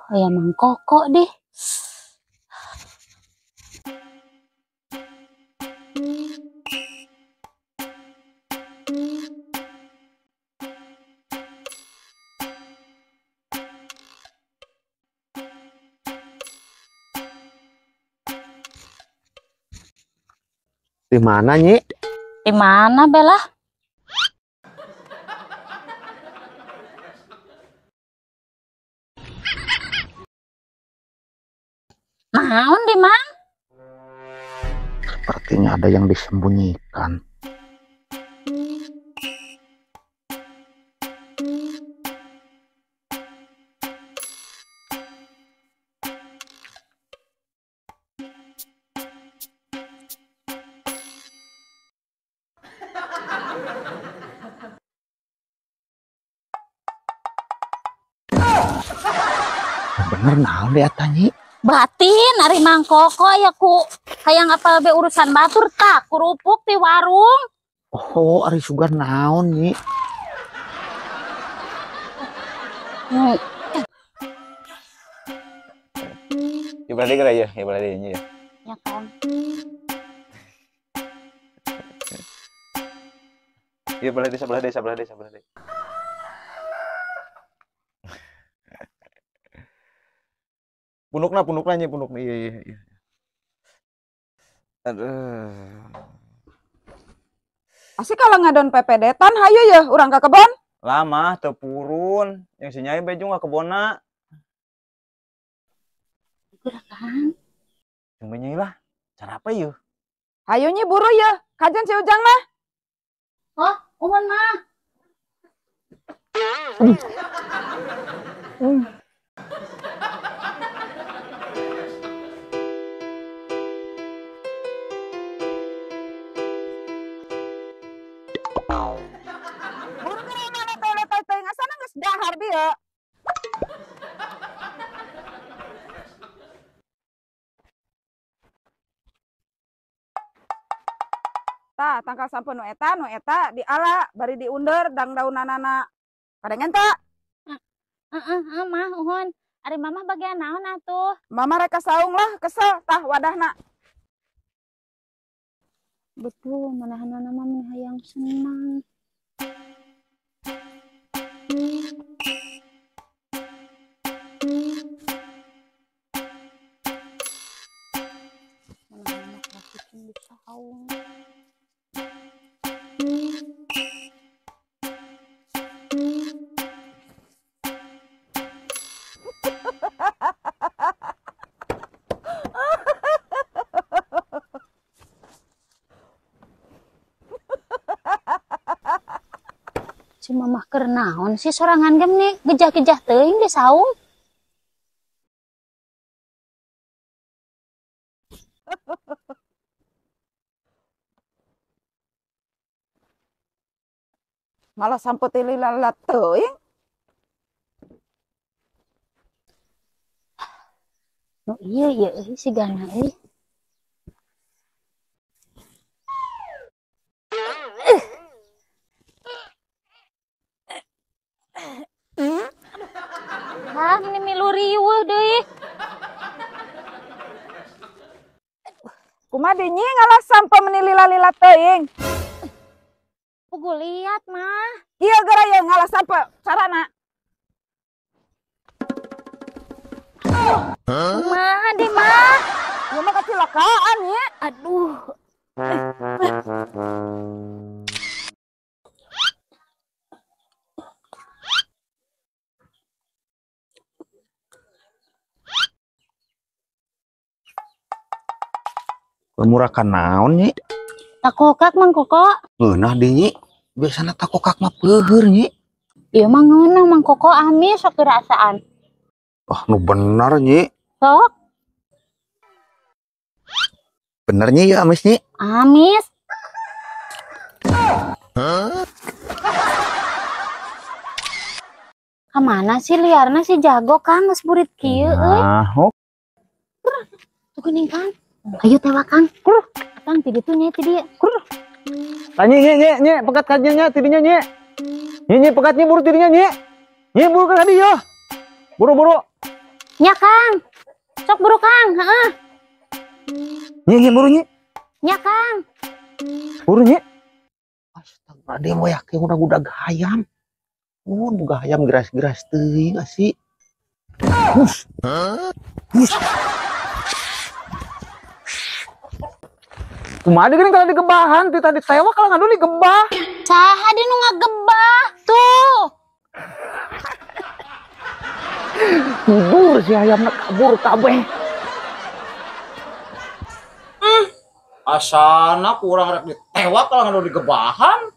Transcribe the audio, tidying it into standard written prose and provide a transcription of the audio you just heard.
Ayam mangkokok deh. Di mana, Nyi? Di mana, Bella? Naon di mana? Sepertinya ada yang disembunyikan. Bener naon deh Nyi? Batin ari mangkokok ya ku hayang apal be urusan batur tak kurupuk di warung. Oh, ari sugan naon, Nyi? Ibadah kira ya, ibadah ini ya. Ya kan. Iya belah deh, sebelah deh, sebelah deh, sebelah deh. Punukna nya, punuk nih, iya. Aduh. Asik kalau ngadon PPD-tan hayu ya urang ke kebon. Lama tepurun, yang si Nyai baju nggak kebona. Gerakan. Yang Nyai lah, cara apa yuk? Hayunya buru ya, kajen si Ujang mah. Oh, Uman mah. Buru kena letai-letai teh ngasana geus dahar dia. Tah, tangkal sampun nu eta diala bari diunder dang daunanana. Kadengen teh? Mah uhun. Ari mamah bagian naon atuh? Mama reka saung lah kesel tah wadahna. Betul, manahan nama hayang senang. Manahan klasikin di saung. Si mamah keur naon sih sorangan gem nih gejah-gejah teuing di saung. Malah samput lilalat teuing. Nu iya si Gana euy. Ini milu riweuh deui. Kumaha dinyi ngalah sampe meni lila-lila teuing. Pugu liat mah. Iya gara ya ngalah sampe carana. Kumaha di mah? Ieu mah kecelakaan ya. Aduh. Lemurakan naon, Nyi? Takokak mang koko. Nah, Nyi. Biasana takokak mah peuheur, Nyi. Ieu mah ngeunah mang koko amis sok dirasaan. Wah, nu bener, Nyi. Sok. Bener, Nyi, ya amis, Nyi. Amis. Kamana sih liarna si jago Kang geus burit kieu euy. Nah, Tuh geuning Kang. Ayo tewa Kang. Kang ti ditu nya ti dieu. Tanya Nyai, pegat kajiannya tidinya Nyai. Nyai pegatnya buru tidinya Nyai. Nyi buru ke tadi ya. Buru-buru. Nya Kang. Sok buru Kang, heeh. Nyi buru nyi. Nya Kang. Buru nyi. Astaga, dia mau yakin udah hayam. Buka hayam geras-geras teuing sih. Hus. Hus. Kumaha geuning kalau digebahan ti tadi tewak kalau ngadu digebah. Saha di nu ngagebah tuh. Tidur si ayamna kabur kabeh. Asana kurang rek ditewak kalau ngadu digebahan.